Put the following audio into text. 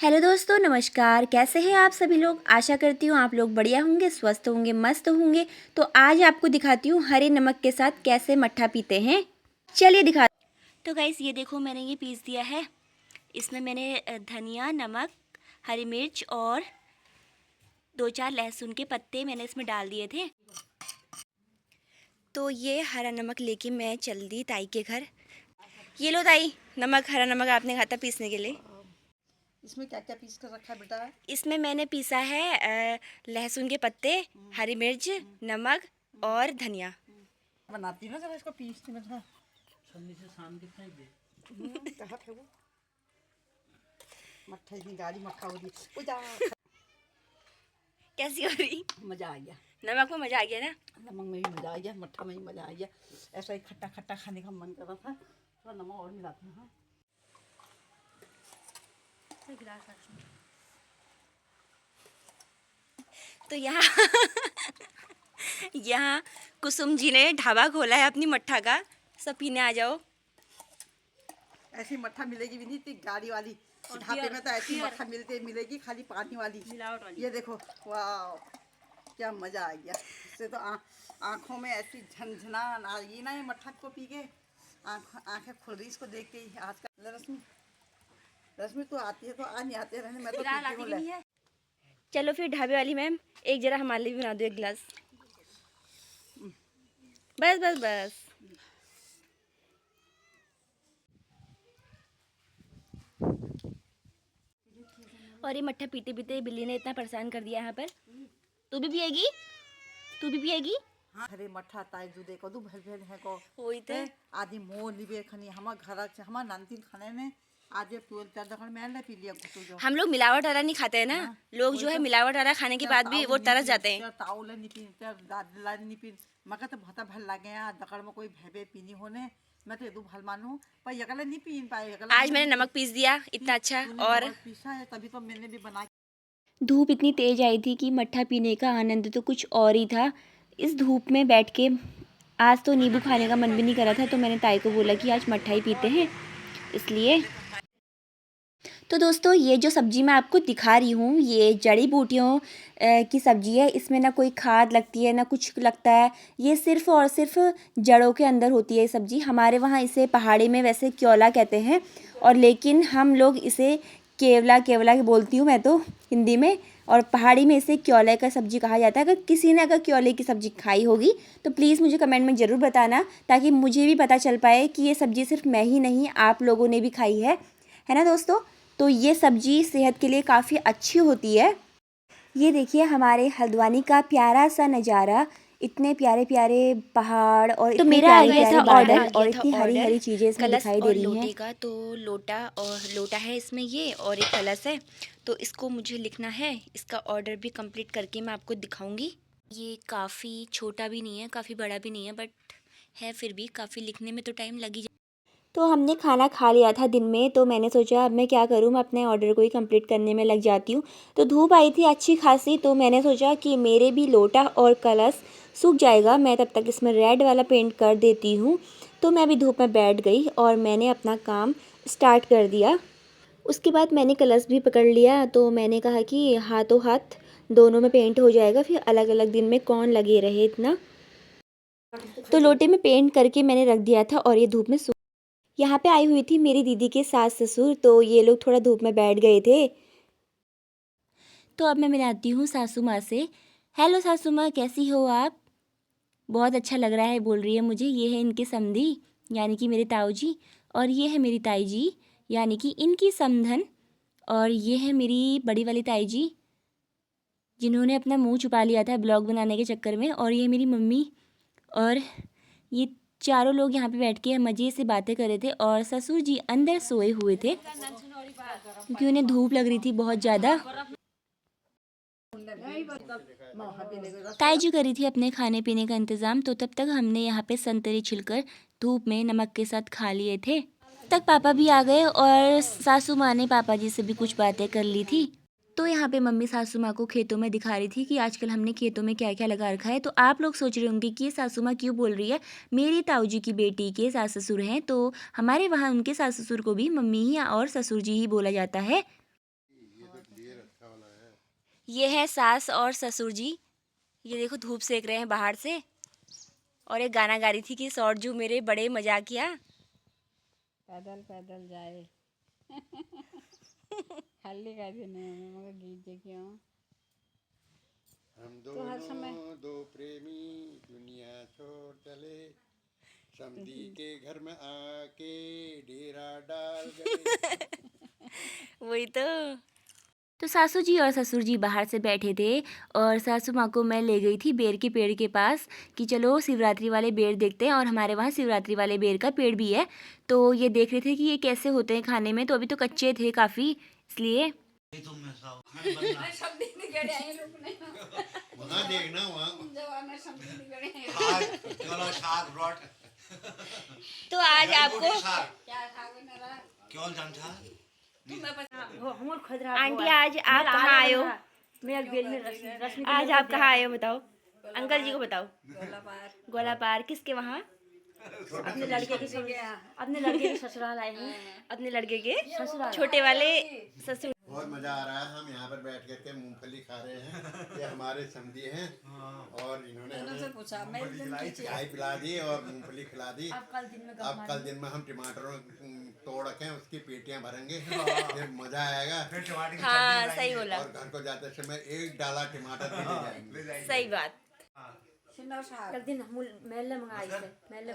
Hello दोस्तों, नमस्कार। कैसे हैं आप सभी लोग। आशा करती हूँ आप लोग बढ़िया होंगे, स्वस्थ होंगे, मस्त होंगे। तो आज आपको दिखाती हूँ हरे नमक के साथ कैसे मट्ठा पीते हैं। चलिए दिखा। तो गाइस ये देखो, मैंने ये पीस दिया है। इसमें मैंने धनिया, नमक, हरी मिर्च और 2-4 लहसुन के पत्ते मैंने इसमें डाल दिए थे। तो ये हरा नमक लेके मैं चल दी ताई के घर। ये लो ताई, नमक, हरा नमक आपने कहा था पीसने के लिए। इसमें क्या क्या पीस कर रखा है बेटा? इसमें मैंने पीसा है लहसुन के पत्ते, हरी मिर्च, नमक और धनिया। बनाती ना जरा इसको पीसती में थोड़ा छन्नी से सान के फेंक दे। कहाँ फेंकू? मट्ठा इतनी गाड़ी मट्ठा हो रही। ओ जा। कैसी हो रही? मजा आ गया। नमक में मजा आ गया ना? नमक में भी मजा आ गया, मट्ठा में भी मजा आ गया। ऐसा ही खट्टा खट्टा खाने का मन कर रहा था, थोड़ा नमक और मिलाती हूँ। हाँ, तो यहाँ यहाँ कुसुम जी ने ढाबा खोला है अपनी मट्ठा का। सब पीने आ जाओ। ऐसी मट्ठा मिलेगी भी नहीं थी गाड़ी वाली। ढाबे में तो ऐसी मट्ठा मिलेगी खाली पानी वाली, मिलावट वाली। ये देखो, वाह क्या मजा आ गया। इससे तो आँखों में ऐसी झनझना आ गई ना ये मट्ठा को पी के। आँखें खुल रही इसको देख के ही। आज का रश्मि रश्मि तो आती है तो आ, नहीं आते रहने, मैं तो पीती हूँ। चलो फिर ढाबे वाली मैम, एक जरा हमारे लिए भी बना दो एक गिलास। बस बस बस। और ये मट्ठा पीते पीते बिल्ली ने इतना परेशान कर दिया यहाँ पर। तू भी पिएगी? तू भी पिएगी? हाँ, अरे मट्ठा ताई दूधे को दू भेल भेल है को होई ते आदि मोह लिबे खनी हम घर से हम नानतीन खाने ने आज ये पुल चार दखन मैंने पी लिया कुछ जो। हम लोग मिलावट वाला नहीं खाते हैं ना। लोग जो है मिलावट वाला खाने के बाद भी वो तरस जाते हैं। ताउले नहीं पी दादला नहीं पी मका तो बहुत भल लागे यार दकड़ में कोई भेबे पीनी होने। मैं तो ये भल मानू पर यकले नहीं पी पाए। आज मैंने नमक पीस दिया इतना अच्छा। और पीसा है तभी तो मैंने भी बना। धूप इतनी तेज आई थी कि मट्ठा पीने का आनंद तो कुछ और ही था। इस धूप में बैठ के आज तो नींबू खाने का मन भी नहीं कर रहा था, तो मैंने ताई को बोला कि आज मट्ठा ही पीते हैं इसलिए। तो दोस्तों ये जो सब्ज़ी मैं आपको दिखा रही हूँ, ये जड़ी बूटियों की सब्ज़ी है। इसमें ना कोई खाद लगती है ना कुछ लगता है। ये सिर्फ़ और सिर्फ जड़ों के अंदर होती है ये सब्ज़ी। हमारे वहाँ इसे पहाड़ी में वैसे क्योला कहते हैं, और लेकिन हम लोग इसे केवला केवला बोलती हूँ मैं तो हिंदी में, और पहाड़ी में इसे क्योले का सब्ज़ी कहा जाता है। अगर किसी ने अगर क्योले की सब्ज़ी खाई होगी तो प्लीज़ मुझे कमेंट में ज़रूर बताना, ताकि मुझे भी पता चल पाए कि ये सब्ज़ी सिर्फ मैं ही नहीं, आप लोगों ने भी खाई है ना दोस्तों। तो ये सब्ज़ी सेहत के लिए काफ़ी अच्छी होती है। ये देखिए हमारे हल्द्वानी का प्यारा सा नज़ारा, इतने प्यारे प्यारे पहाड़ और तो मेरा आ गया था ऑर्डर, और इतनी हरी हरी चीज़ें इसमें दिखाई दे रही हैं। का तो लोटा और लोटा है इसमें ये, और एक कलश है। तो इसको मुझे लिखना है। इसका ऑर्डर भी कंप्लीट करके मैं आपको दिखाऊंगी। ये काफ़ी छोटा भी नहीं है, काफ़ी बड़ा भी नहीं है, बट है फिर भी काफ़ी लिखने में तो टाइम लगी। तो हमने खाना खा लिया था दिन में, तो मैंने सोचा अब मैं क्या करूँ, मैं अपने ऑर्डर को ही कंप्लीट करने में लग जाती हूँ। तो धूप आई थी अच्छी खासी, तो मैंने सोचा कि मेरे भी लोटा और कलश सूख जाएगा, मैं तब तक इसमें रेड वाला पेंट कर देती हूँ। तो मैं भी धूप में बैठ गई और मैंने अपना काम स्टार्ट कर दिया। उसके बाद मैंने कलश भी पकड़ लिया, तो मैंने कहा कि हाथों हाथ दोनों में पेंट हो जाएगा, फिर अलग अलग दिन में कौन लगे रहे इतना। तो लोटे में पेंट करके मैंने रख दिया था और ये धूप में यहाँ पे आई हुई थी मेरी दीदी के सास ससुर, तो ये लोग थोड़ा धूप में बैठ गए थे। तो अब मैं मिलाती हूँ सासू माँ से। हेलो सासू माँ, कैसी हो आप? बहुत अच्छा लग रहा है बोल रही है मुझे। ये है इनके समधी यानी कि मेरे ताऊ जी, और ये है मेरी ताई जी यानी कि इनकी समधन, और ये है मेरी बड़ी वाली ताई जी जिन्होंने अपना मुंह छुपा लिया था ब्लॉग बनाने के चक्कर में, और ये मेरी मम्मी, और ये चारों लोग यहाँ पे बैठ के मज़े से बातें कर रहे थे। और ससुर जी अंदर सोए हुए थे क्योंकि उन्हें धूप लग रही थी बहुत ज़्यादा। ताई जी करी थी अपने खाने पीने का इंतज़ाम, तो तब तक हमने यहाँ पे संतरे छिलकर धूप में नमक के साथ खा लिए थे। तब पापा भी आ गए और सासू माँ ने पापा जी से भी कुछ बातें कर ली थी। तो यहाँ पे मम्मी सासू माँ को खेतों में दिखा रही थी कि आजकल हमने खेतों में क्या क्या लगा रखा है। तो आप लोग सोच रहे होंगे कि ये सासू माँ क्यों बोल रही है। मेरी ताऊ जी की बेटी के सास ससुर हैं, तो हमारे वहाँ उनके सास ससुर को भी मम्मी ही और ससुर जी ही बोला जाता है। ये है सास और ससुर जी, ये देखो धूप सेक रहे हैं बाहर से। और एक गाना गा रही थी कि सौरजू मेरे बड़े मजाकिया। पैदल पैदल जाए खाली का दिन है मगर गीत देखियो हम तो हर समय दो प्रेमी दुनिया छोड़ चले, समधी के घर में आके डेरा डाल गए। वही तो सासू जी और ससुर जी बाहर से बैठे थे और सासू माँ को मैं ले गई थी बेर के पेड़ के पास कि चलो शिवरात्रि वाले बेर देखते हैं। और हमारे वहाँ शिवरात्रि वाले बेर का पेड़ भी है, तो ये देख रहे थे कि ये कैसे होते हैं खाने में। तो अभी तो कच्चे थे काफ़ी, इसलिए वहाँ देखना वहाँ तो आज आपको आंटी आज आप कहाँ आए हो? आज आप कहाँ आए हो बताओ, अंकल जी को बताओ। गोला पार किसके वहाँ? अपने लड़के के ससुराल आए हैं अपने लड़के के छोटे वाले ससुर। बहुत मजा आ रहा है। हम यहाँ पर बैठ करके मूंगफली खा रहे हैं। ये हमारे समधी हैं और इन्होंने हमें चाय पिला दी और मूंगफली खिला दी। अब कल दिन में हम टमाटर तोड़ के उसकी पेटियां भरेंगे, फिर मजा आएगा। हाँ सही बोला, और घर को जाते समय एक डाला टमाटर भी ले जाएंगे। सही बात। कल दिन हम मेले मंगाई थे मेले